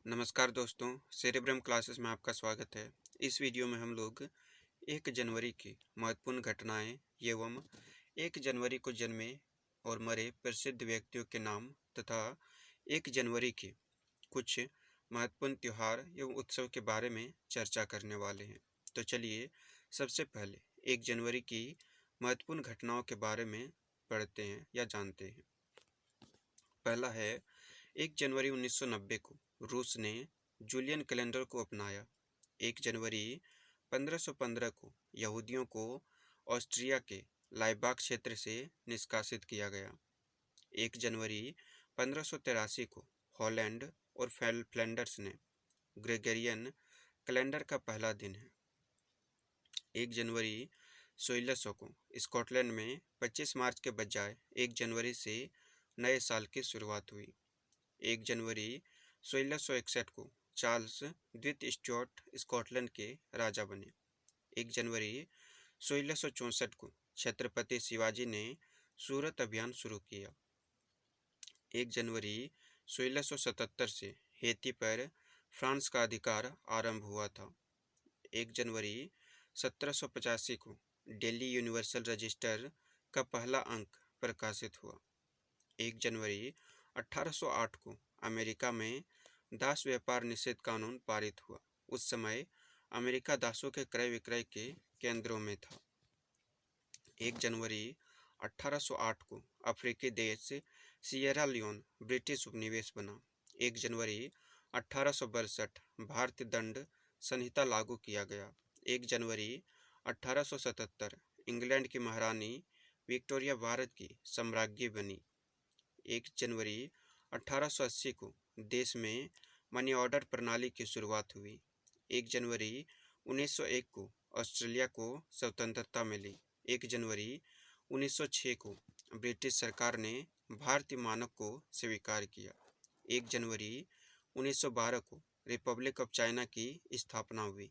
नमस्कार दोस्तों, cerebrum classes में आपका स्वागत है। इस वीडियो में हम लोग 1 जनवरी की महत्वपूर्ण घटनाएं एवं 1 जनवरी को जन्मे और मरे प्रसिद्ध व्यक्तियों के नाम तथा 1 जनवरी के कुछ महत्वपूर्ण त्योहार एवं उत्सव के बारे में चर्चा करने वाले हैं। तो चलिए सबसे पहले 1 जनवरी की महत्वपूर्ण घटनाओं के बारे में पढ़ते हैं या जानते हैं। पहला है 1 जनवरी 1990 को रूस ने जूलियन कैलेंडर को अपनाया। 1 जनवरी 1515 को यहूदियों को ऑस्ट्रिया के लाइबाक क्षेत्र से निष्कासित किया गया। 1 जनवरी 1583 को हॉलैंड और फ्लैंडर्स ने ग्रेगरियन कैलेंडर का पहला दिन है। 1 जनवरी 1600 को स्कॉटलैंड में 25 मार्च के बजाय 1 जनवरी से नए साल की शुरुआत हुई। 1 जनवरी 1661 को चार्ल्स द्वितीय स्टुअर्ट स्कॉटलैंड के राजा बने। 1 जनवरी 1664 को छत्रपति शिवाजी ने सूरत अभियान शुरू किया। 1 जनवरी 1677 से हेती पर फ्रांस का अधिकार आरंभ हुआ था। 1 जनवरी 1785 को दिल्ली यूनिवर्सल रजिस्टर का पहला अंक प्रकाशित हुआ। 1 जनवरी 1808 को अमेरिका में दास व्यापार निषेध कानून पारित हुआ। उस समय अमेरिका दासों के क्रय विक्रय के केंद्रों में था। 1 जनवरी 1808 को अफ्रीकी देश सिएरा लियोन ब्रिटिश उपनिवेश बना। 1 जनवरी 1862 भारतीय दंड संहिता लागू किया गया। 1 जनवरी 1877 इंग्लैंड की महारानी विक्टोरिया भारत की सम्राज्ञी बनी। 1 जनवरी 1880 को देश में मनी ऑर्डर प्रणाली की शुरुआत हुई। 1 जनवरी 1901 को ऑस्ट्रेलिया को स्वतंत्रता मिली। 1 जनवरी 1906 को ब्रिटिश सरकार ने भारतीय मानक को स्वीकार किया। 1 जनवरी 1912 को रिपब्लिक ऑफ चाइना की स्थापना हुई।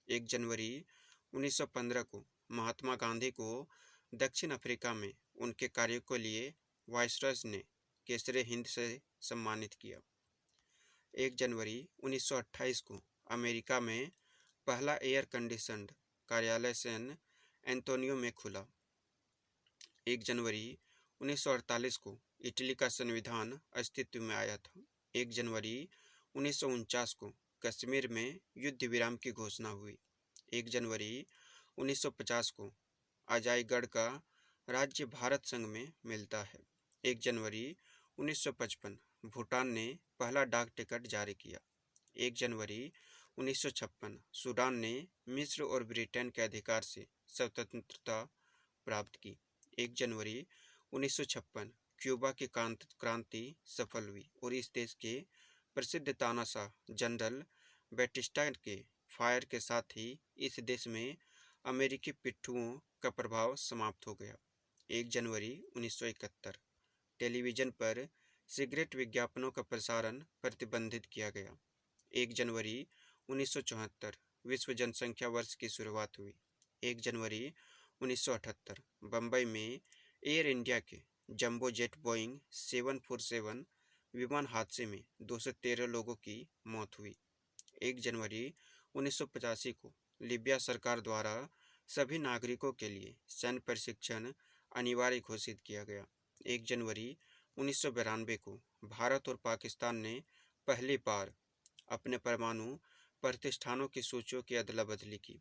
1 जनवरी 1915 को महात्मा गांधी को दक्षिण अफ्रीका में उनके कार्यों के लिए वायसरॉय ने केसरे हिंद से सम्मानित किया। 1 जनवरी 1928 को अमेरिका में पहला एयर कंडीशनड कार्यालय सैन एंटोनियो में खुला। 1 जनवरी 1948 को इटली का संविधान अस्तित्व में आया था। 1 जनवरी 1949 को कश्मीर में युद्ध विराम की घोषणा हुई। 1 जनवरी 1950 को अजाईगढ़ का राज्य भारत संघ में मिलता है। 1 जनवरी 1955 भूटान ने पहला डाक टिकट जारी किया। 1 जनवरी 1956 सूडान ने मिस्र और ब्रिटेन के अधिकार से स्वतंत्रता प्राप्त की। 1 जनवरी 1956 क्यूबा की क्रांति सफल हुई और इस देश के प्रसिद्ध तानाशाह जनरल बैटिस्टा के फायर के साथ ही इस देश में अमेरिकी पिट्ठुओं का प्रभाव समाप्त हो गया। 1 जनवरी 1971 टेलीविज़न पर सिगरेट विज्ञापनों का प्रसारण प्रतिबंधित किया गया। 1 जनवरी 1974 विश्व जनसंख्या वर्ष की शुरुआत हुई। 1 जनवरी 1978 बम्बई में एयर इंडिया के जंबो जेट बोइंग 747 विमान हादसे में 213 लोगों की मौत हुई। 1 जनवरी 1985 को लीबिया सरकार द्वारा सभी नागरिकों के लिए सैन्य प्रशिक्षण अनिवार्य घोषित किया गया। 1 जनवरी 1992 को भारत और पाकिस्तान ने पहली बार अपने परमाणु प्रतिष्ठानों की सूचियों की अदला बदली की।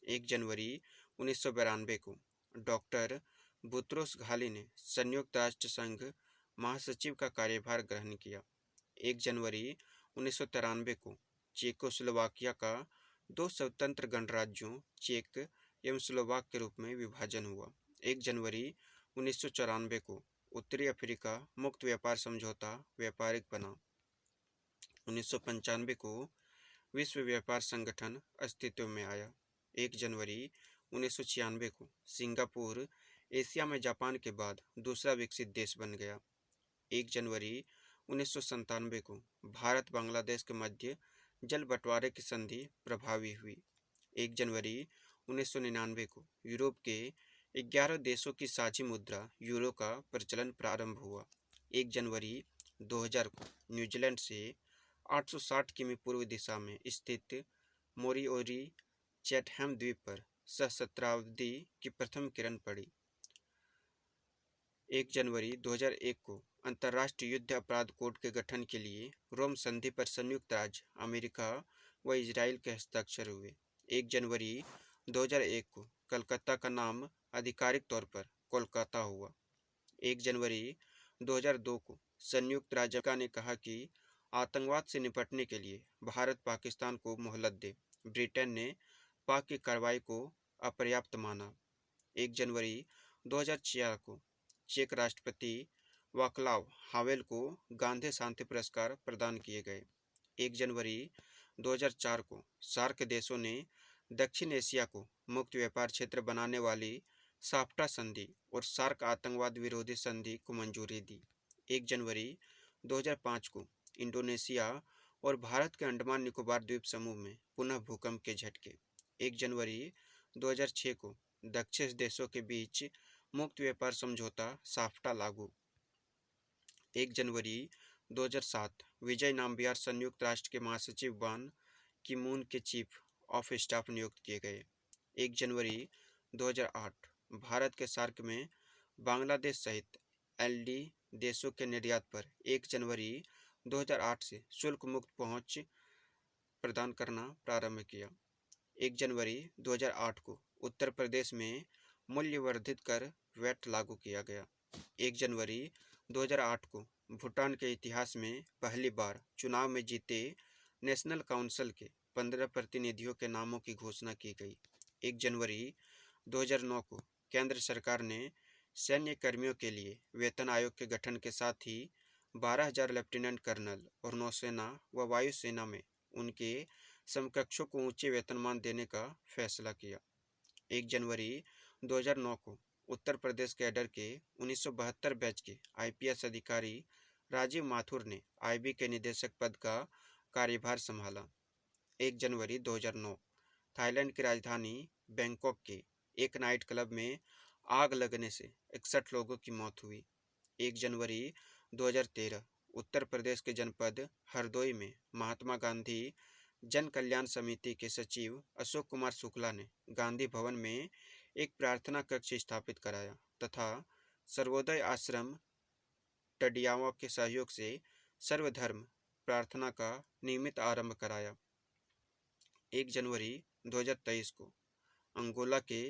1 जनवरी 1992 को डॉक्टर बुत्रोस घाली ने संयुक्त राष्ट्र संघ महासचिव का कार्यभार ग्रहण किया। 1 जनवरी 1993 को चेकोस्लोवाकिया का 2 स्वतंत्र गणराज्यों चेक एवं स्लोवाक के रूप में विभाजन हुआ। 1 जनवरी 1994 को उत्तरी अफ्रीका मुक्त व्यापार समझौता व्यापारिक बना। 1995 को विश्व व्यापार संगठन अस्तित्व में आया। 1 जनवरी 1996 को सिंगापुर एशिया में जापान के बाद दूसरा विकसित देश बन गया। 1 जनवरी 1997 को भारत बांग्लादेश के मध्य जल बंटवारे की संधि प्रभावी हुई। 1 जनवरी 1999 को यूरोप के 11 देशों की साझी मुद्रा यूरो का प्रचलन प्रारंभ हुआ। 1 जनवरी 2000 को न्यूजीलैंड से 860 किमी पूर्व दिशा में स्थित मोरिओरी चैटहैम द्वीप पर सहस्त्राब्दी की प्रथम किरण पड़ी। 1 जनवरी 2001 को अंतर्राष्ट्रीय युद्ध अपराध कोर्ट के गठन के लिए रोम संधि पर संयुक्त राज्य अमेरिका व इजराइल के हस्ताक्षर हुए। 1 जनवरी 2001 को कलकत्ता का नाम आधिकारिक तौर पर कोलकाता हुआ। 1 जनवरी 2002 को संयुक्त राज्य अमेरिका ने कहा कि आतंकवाद से निपटने के लिए भारत पाकिस्तान को मोहलत दे। ब्रिटेन ने पाक की कार्रवाई को अपर्याप्त माना। 1 जनवरी 2004 को चेक राष्ट्रपति वाक्लाव हावेल को गांधी शांति पुरस्कार प्रदान किए गए। 1 जनवरी 2004 को सार्क देशों ने दक्षिण एशिया को मुक्त व्यापार क्षेत्र बनाने वाली साफ्टा संधि और सार्क आतंकवाद विरोधी संधि को मंजूरी दी। 1 जनवरी 2005 को इंडोनेशिया और भारत के अंडमान निकोबार द्वीप समूह में पुनः भूकंप के झटके। 1 जनवरी 2006 को दक्षिण देशों के बीच मुक्त व्यापार समझौता साफ्टा लागू। 1 जनवरी 2007 विजय नाम्बियार संयुक्त राष्ट्र के महासचिव बान की मून के चीफ ऑफ स्टाफ नियुक्त किए गए। 1 जनवरी 2008 भारत के सार्क में बांग्लादेश सहित एलडी देशों के निर्यात पर 1 जनवरी 2008 से शुल्क मुक्त पहुंच प्रदान करना प्रारंभ किया। 1 जनवरी 2008 को उत्तर प्रदेश में मूल्यवर्धित कर वैट लागू किया गया। 1 जनवरी 2008 को भूटान के इतिहास में पहली बार चुनाव में जीते नेशनल काउंसिल के 15 प्रतिनिधियों के नामों की घोषणा की गई। 1 जनवरी 2009 को केंद्र सरकार ने सैन्य कर्मियों के लिए वेतन आयोग के गठन के साथ ही 12,000 लेफ्टिनेंट कर्नल और नौसेना व वायुसेना में उनके समकक्षों को ऊंचे वेतनमान देने का फैसला किया। 1 जनवरी 2009 को उत्तर प्रदेश कैडर के 1972 बैच के आईपीएस अधिकारी राजीव माथुर ने आईबी के निदेशक पद का कार्यभार संभाला। 1 जनवरी 2009 थाईलैंड की राजधानी बैंकॉक के एक नाइट क्लब में आग लगने से 61 लोगों की मौत हुई। 1 जनवरी 2013 उत्तर प्रदेश के जनपद हरदोई में महात्मा गांधी जन कल्याण समिति के सचिव अशोक कुमार शुक्ला ने गांधी भवन में एक प्रार्थना कक्ष स्थापित कराया तथा सर्वोदय आश्रम टडियावा के सहयोग से सर्वधर्म प्रार्थना का नियमित आरंभ कराया। 1 जनवरी 2023 को अंगोला के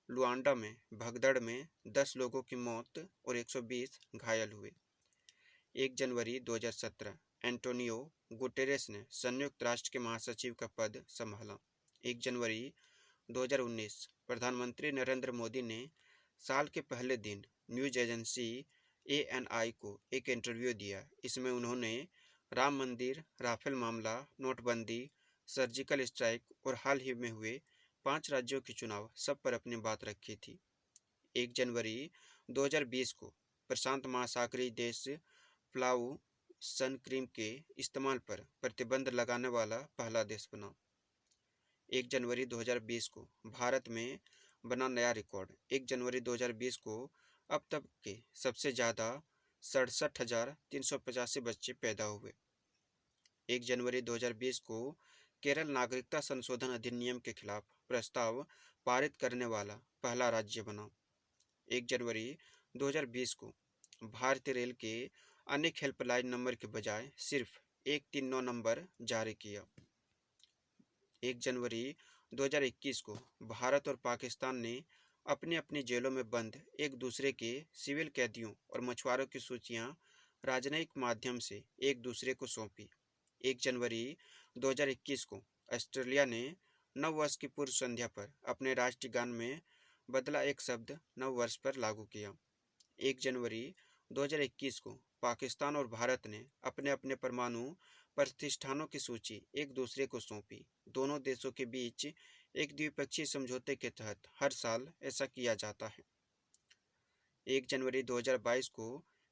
लुआंडा में भगदड़ में 10 लोगों की मौत और 120 घायल हुए। 1 जनवरी 2017 एंटोनियो गुटेरेस ने संयुक्त राष्ट्र के महासचिव का पद संभाला। 1 जनवरी 2019 प्रधानमंत्री नरेंद्र मोदी ने साल के पहले दिन न्यूज एजेंसी ANI को एक इंटरव्यू दिया। इसमें उन्होंने राम मंदिर, राफेल मामला, नोटबंदी, सर्जिकल स्ट्राइक और हाल ही में हुए 5 राज्यों के चुनाव सब पर अपनी बात रखी थी। 1 जनवरी 2020 को प्रशांत महासागरीय देश प्लाऊ सन क्रीम के इस्तेमाल पर प्रतिबंध लगाने वाला पहला देश बना। 1 जनवरी 2020 को भारत में बना नया रिकॉर्ड। 1 जनवरी 2020 को अब तक के सबसे ज़्यादा 67,385 बच्चे पैदा हुए। 1 जनवरी 2020 को केरल नागरिकता संशोधन अधिनियम के खिलाफ प्रस्ताव पारित करने वाला पहला राज्य बना। 1 जनवरी 2020 को भारतीय रेल के अनेक हेल्पलाइन नंबर के बजाय सिर्फ 139 नंबर जारी किया। 1 जनवरी 2021 को भारत और पाकिस्तान ने अपनी अपनी जेलों में बंद एक दूसरे के सिविल कैदियों और मछुआरों की सूचियां राजनयिक माध्यम से एक दूसरे को सौंपी। 1 जनवरी 2021 को ऑस्ट्रेलिया ने नव वर्ष की पूर्व संध्या पर अपने राष्ट्रीय गान में बदला एक शब्द नव वर्ष पर लागू किया। 1 जनवरी 2021 को पाकिस्तान और भारत ने अपने अपने परमाणु प्रतिष्ठानों की सूची एक दूसरे को सौंपी। दोनों देशों के बीच एक द्विपक्षीय समझौते के तहत हर साल ऐसा किया जाता है। 1 जनवरी 2022 को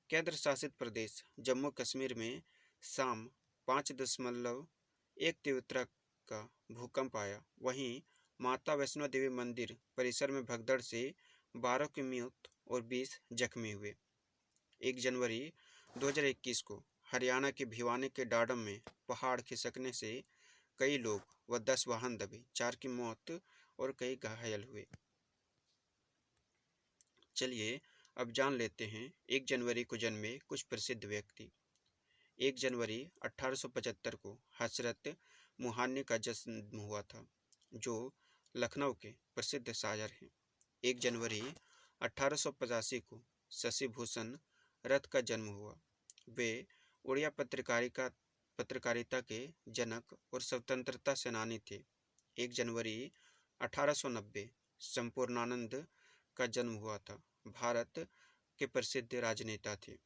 केंद्र शासित प्रदेश जम्मू कश्मीर में शाम 5.1 तीव्रता का भूकंप आया। वहीं माता वैष्णो देवी मंदिर परिसर में भगदड़ से 12 की मौत और 20 जख्मी हुए। 1 जनवरी 2021 को हरियाणा के भिवानी के डाडम में पहाड़ खिसकने से कई लोग व 10 वाहन दबे, 4 की मौत और कई घायल हुए। चलिए अब जान लेते हैं 1 जनवरी को जन्मे कुछ प्रसिद्ध व्यक्ति। 1 जनवरी 1875 को हजरत मुहानी का जन्म हुआ था, जो लखनऊ के प्रसिद्ध शायर हैं। 1 जनवरी 1885 को शशि भूषण रथ का जन्म हुआ। वे उड़िया पत्रकारिता के जनक और स्वतंत्रता सेनानी थे। 1 जनवरी 1890 संपूर्णानंद का जन्म हुआ था, भारत के प्रसिद्ध राजनेता थे।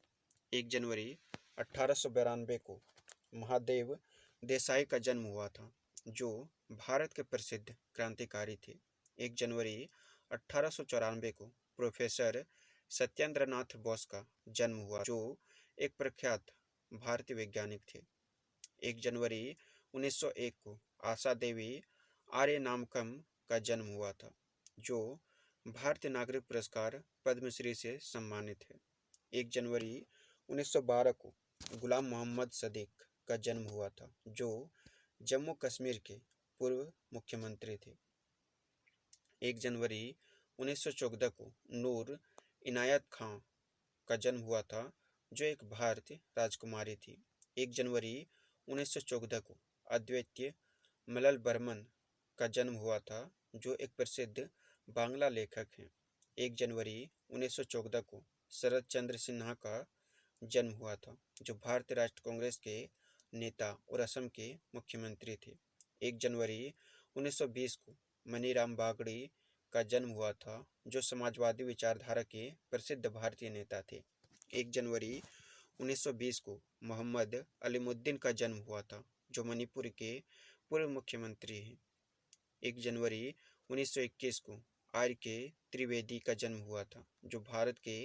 1 जनवरी 1892 को महादेव देसाई का जन्म हुआ था, जो भारत के प्रसिद्ध क्रांतिकारी थे। 1 जनवरी 1894 को प्रोफेसर सत्येंद्र नाथ बोस का जन्म हुआ, जो एक प्रख्यात भारतीय वैज्ञानिक थे। 1 जनवरी 1901 को आशा देवी आर्य नामकम का जन्म हुआ था, जो भारतीय नागरिक पुरस्कार पद्मश्री से सम्मानित है। 1 जनवरी 1912 को गुलाम मोहम्मद सदीक का जन्म हुआ था, जो जम्मू कश्मीर के पूर्व मुख्यमंत्री थे। 1 जनवरी 1914 को नूर इनायत खां का जन्म हुआ था, जो एक भारतीय राजकुमारी थी। 1 जनवरी 1914 को अद्वितीय मलल बर्मन का जन्म हुआ था, जो एक प्रसिद्ध बांग्ला लेखक हैं। 1 जनवरी 1914 को शरद चंद्र सिन्हा का जन्म हुआ था, जो भारतीय राष्ट्रीय कांग्रेस के नेता और असम के मुख्यमंत्री थे। 1 जनवरी 1920 को मनीराम बागड़ी का जन्म हुआ था, जो समाजवादी विचारधारा के प्रसिद्ध भारतीय नेता थे। 1 जनवरी 1920 को मोहम्मद अलीमुद्दीन का जन्म हुआ था, जो मणिपुर के पूर्व मुख्यमंत्री हैं। 1 जनवरी 1921 को आर्य के त्रिवेदी का जन्म हुआ था, जो भारत के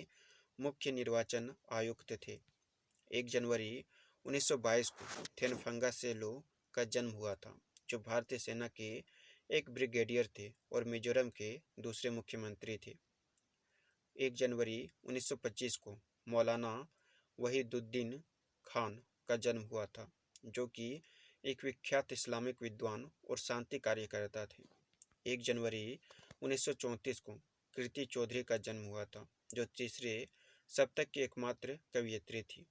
मुख्य निर्वाचन आयुक्त थे। 1 जनवरी 1922 को थेनफंगा सेलो का जन्म हुआ था, जो भारतीय सेना के एक ब्रिगेडियर थे और मिजोरम के दूसरे मुख्यमंत्री थे। 1 जनवरी 1925 को मौलाना वहीदुद्दीन खान का जन्म हुआ था, जो कि एक विख्यात इस्लामिक विद्वान और शांति कार्यकर्ता थे। 1 जनवरी 1934 को कृति चौधरी का जन्म हुआ था, जो तीसरे शतक की एकमात्र कवयित्री थी।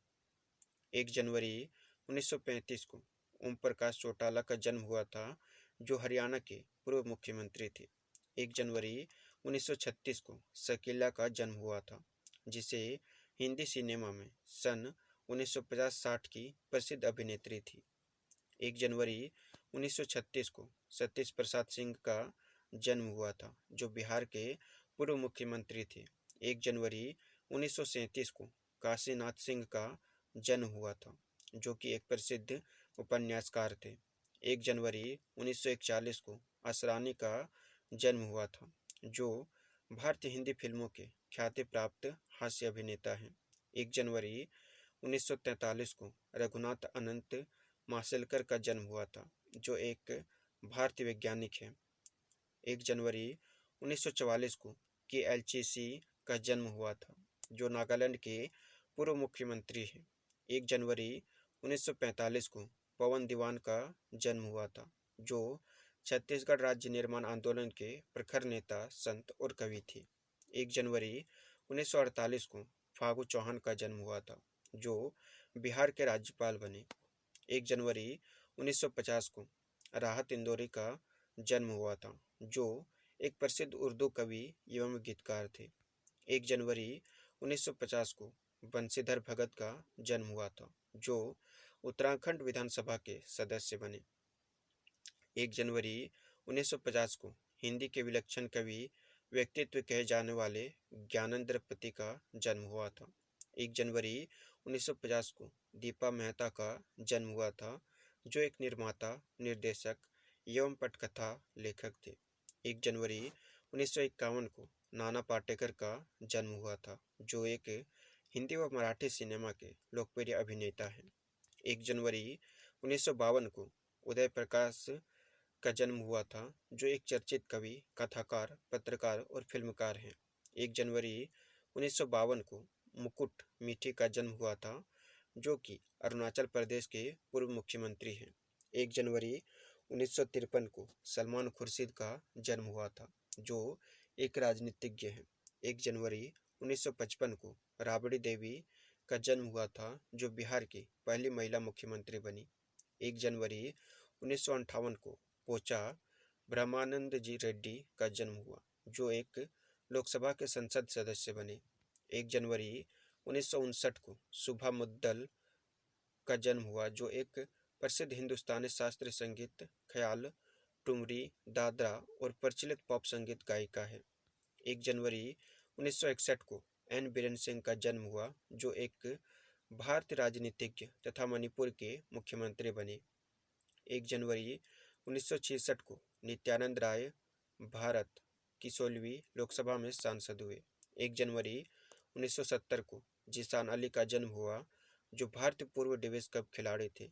1 जनवरी 1935 को ओम प्रकाश चौटाला का जन्म हुआ था, जो हरियाणा के पूर्व मुख्यमंत्री थे। 1 जनवरी 1936 को शकीला का जन्म हुआ था, जिसे हिंदी सिनेमा में सन 1950-60 की प्रसिद्ध अभिनेत्री थी। 1 जनवरी 1936 को सतीश प्रसाद सिंह का जन्म हुआ था, जो बिहार के पूर्व मुख्यमंत्री थे। 1 जनवरी 1937 को काशीनाथ सिंह का जन्म हुआ था, जो कि एक प्रसिद्ध उपन्यासकार थे। 1 जनवरी 1941 को असरानी का जन्म हुआ था, जो भारतीय हिंदी फिल्मों के ख्याति प्राप्त हास्य अभिनेता हैं। 1 जनवरी 1943 को रघुनाथ अनंत माशेलकर का जन्म हुआ था, जो एक भारतीय वैज्ञानिक हैं। 1 जनवरी 1944 को KLCC का जन्म हुआ था, जो नागालैंड के पूर्व मुख्यमंत्री हैं। 1 जनवरी 1945 को पवन दीवान का जन्म हुआ था, जो छत्तीसगढ़ राज्य निर्माण आंदोलन के प्रखर नेता, संत और कवि थे। 1 जनवरी 1948 को फागू चौहान का जन्म हुआ था, जो बिहार के राज्यपाल बने। 1 जनवरी 1950 को राहत इंदौरी का जन्म हुआ था, जो एक प्रसिद्ध उर्दू कवि एवं गीतकार थे। 1 जनवरी 1950 को बंशीधर भगत का जन्म हुआ था, जो उत्तराखंड विधानसभा के सदस्य बने। 1 जनवरी 1950 को हिंदी के विलक्षण कवि व्यक्तित्व कहे जाने वाले ज्ञानेंद्र पति का जन्म हुआ था। 1 जनवरी 1950 को दीपा मेहता का जन्म हुआ था, जो एक निर्माता, निर्देशक एवं पटकथा लेखक थे। 1 जनवरी 1951 को नाना पाटेकर का जन्म हुआ था, जो एक हिंदी व मराठी सिनेमा के लोकप्रिय अभिनेता हैं। 1 जनवरी 1952 को उदय प्रकाश का जन्म हुआ था, जो एक चर्चित कवि, कथाकार, पत्रकार और फिल्मकार हैं। 1 जनवरी 1952 को मुकुट मीठी का जन्म हुआ था, जो कि अरुणाचल प्रदेश के पूर्व मुख्यमंत्री हैं। 1 जनवरी 1953 को सलमान खुर्शीद का जन्म हुआ था, जो एक राजनीतिज्ञ हैं। 1 जनवरी 1955 को राबड़ी देवी का जन्म हुआ था, जो बिहार की पहली महिला मुख्यमंत्री बनी। 1 जनवरी 1958 को पोचा ब्रह्मानंद जी रेड्डी का जन्म हुआ, जो एक लोकसभा के संसद सदस्य बने। 1 जनवरी 1959 को सुभा मुद्दल का जन्म हुआ, जो एक प्रसिद्ध हिंदुस्तानी शास्त्रीय संगीत, ख्याल, ठुमरी, दादरा और प्रचलित पॉप संगीत गायिका है। 1 जनवरी 1961 को एन बीरेन सिंह का जन्म हुआ, जो एक भारतीय राजनीतिज्ञ तथा मणिपुर के मुख्यमंत्री बने। 1 जनवरी 1966 को नित्यानंद राय भारत की 16वीं लोकसभा में सांसद हुए। 1 जनवरी 1970 को जिशान अली का जन्म हुआ, जो भारतीय पूर्व डेविस कप खिलाड़ी थे।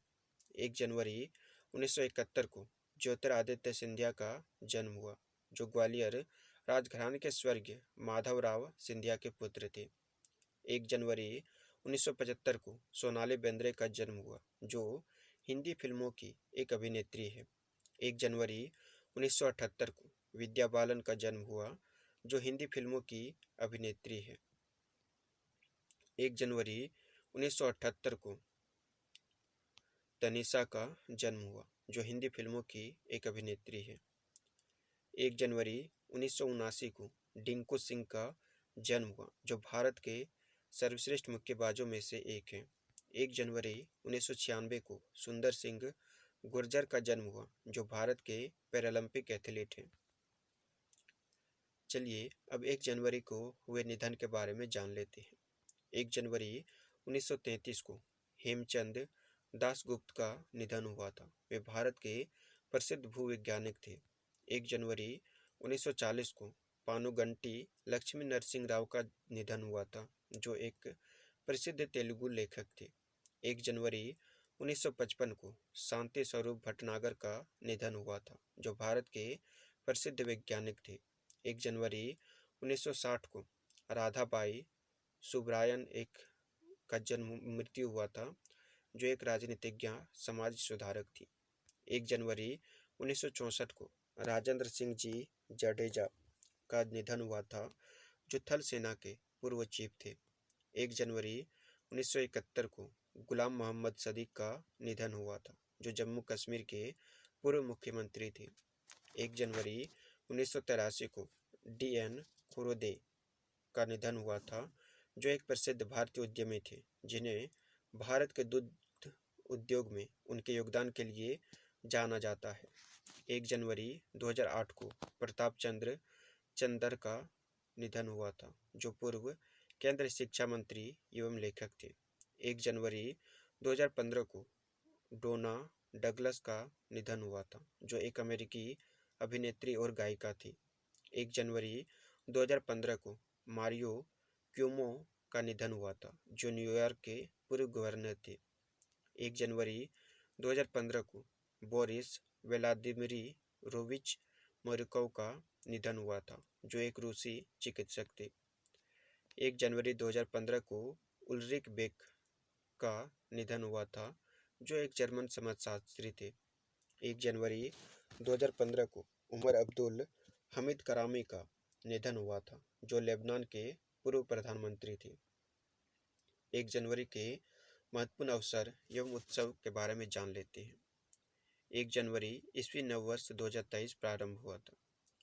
1 जनवरी 1971 को ज्योतिरादित्य सिंधिया का जन्म हुआ, जो ग्वालियर राजघराने के स्वर्गीय माधवराव सिंधिया के पुत्र थे। 1 जनवरी 1975 को सोनाली बेंद्रे का जन्म हुआ, जो हिंदी फिल्मों की एक अभिनेत्री है। 1 जनवरी 1978 को विद्या बालन का जन्म हुआ, जो हिंदी फिल्मों की अभिनेत्री है। 1 जनवरी 1978 को तनिषा का जन्म हुआ, जो हिंदी फिल्मों की एक अभिनेत्री है। 1 जनवरी 1979 को डिंकू सिंह का जन्म हुआ, जो भारत के सर्वश्रेष्ठ मुक्केबाजों में से एक हैं। 1 जनवरी 1996 को सुंदर सिंह गुर्जर का जन्म हुआ, जो भारत के पैरालंपिक एथलीट हैं। चलिए अब 1 जनवरी को हुए निधन के बारे में जान लेते हैं। 1 जनवरी 1933 को हेमचंद दासगुप्त का निधन हुआ था। वे भारत के प्रसिद्ध भूवैज्ञानिक थे। 1 जनवरी 1940 को पानुगंटी लक्ष्मी नरसिंह राव का निधन हुआ था, जो एक प्रसिद्ध तेलुगु लेखक थे। 1 जनवरी 1955 को शांति स्वरूप भटनागर का निधन हुआ था, जो भारत के प्रसिद्ध वैज्ञानिक थे। 1 जनवरी 1960 को राधाबाई सुब्रायन का मृत्यु हुआ था, जो एक राजनीतिज्ञ समाज सुधारक थी। 1 जनवरी 1964 को राजेंद्र सिंह जी जडेजा का निधन हुआ था, जो थल सेना के पूर्व चीफ थे। 1 जनवरी 1971 को गुलाम मोहम्मद सदीक का निधन हुआ था, जो जम्मू कश्मीर के पूर्व मुख्यमंत्री थे। 1 जनवरी 1983 को डी.एन. खुरोदे का निधन हुआ था, जो एक प्रसिद्ध भारतीय उद्यमी थे, जिन्हें भारत के दूध उद्योग में उनके योगदान के लिए जाना जाता है। 1 जनवरी 2008 को प्रताप चंद्र चंदर का निधन हुआ था, जो पूर्व केंद्रीय शिक्षा मंत्री एवं लेखक थे। 1 जनवरी 2015 को डोना डगलस का निधन हुआ था, जो एक अमेरिकी अभिनेत्री और गायिका थी। 1 जनवरी 2015 को मारियो क्यूमो का निधन हुआ था, जो न्यूयॉर्क के पूर्व गवर्नर थे। 1 जनवरी 2015 को बोरिस व्लादिमीरोविच मोरकोव का निधन हुआ था, जो एक रूसी चिकित्सक थे। 1 जनवरी 2015 को उल्रिक बेक का निधन हुआ था, जो एक जर्मन समाजशास्त्री थे। 1 जनवरी 2015 को उमर अब्दुल हमीद करामी का निधन हुआ था, जो लेबनान के पूर्व प्रधानमंत्री थे। 1 जनवरी के महत्वपूर्ण अवसर एवं उत्सव के बारे में जान लेते हैं। 1 जनवरी ईस्वी नववर्ष 2023 प्रारंभ हुआ था।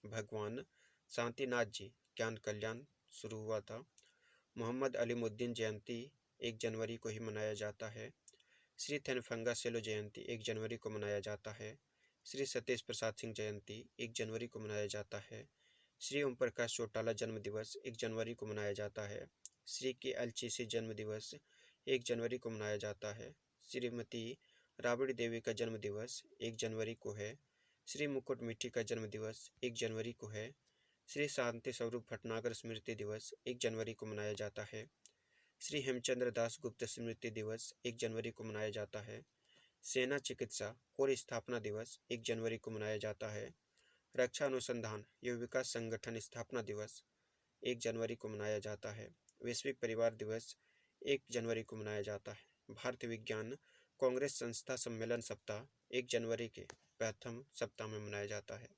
भगवान शांतिनाथ जी ज्ञान कल्याण शुरू हुआ था। मोहम्मद अलीमुद्दीन जयंती 1 जनवरी को ही मनाया जाता है। श्री थेनफंगा सेलो जयंती 1 जनवरी को मनाया जाता है। श्री सतीश प्रसाद सिंह जयंती 1 जनवरी को मनाया जाता है। श्री ओम प्रकाश चौटाला जन्म दिवस 1 जनवरी को मनाया जाता है। श्री के एलचीसी जन्म दिवस 1 जनवरी को मनाया जाता है। श्रीमती राबड़ी देवी का जन्म दिवस 1 जनवरी को है। श्री मुकुट मिट्टी का जन्म दिवस 1 जनवरी को है। श्री शांति स्वरूप भटनागर स्मृति दिवस 1 जनवरी को मनाया जाता है। श्री हेमचंद्र दास गुप्त स्मृति दिवस 1 जनवरी को मनाया जाता है। सेना चिकित्सा कोर स्थापना दिवस 1 जनवरी को मनाया जाता है। रक्षा अनुसंधान एवं विकास संगठन स्थापना दिवस 1 जनवरी को मनाया जाता है। वैश्विक परिवार दिवस 1 जनवरी को मनाया जाता है। भारतीय विज्ञान कांग्रेस संस्था सम्मेलन सप्ताह 1 जनवरी के प्रथम सप्ताह में मनाया जाता है।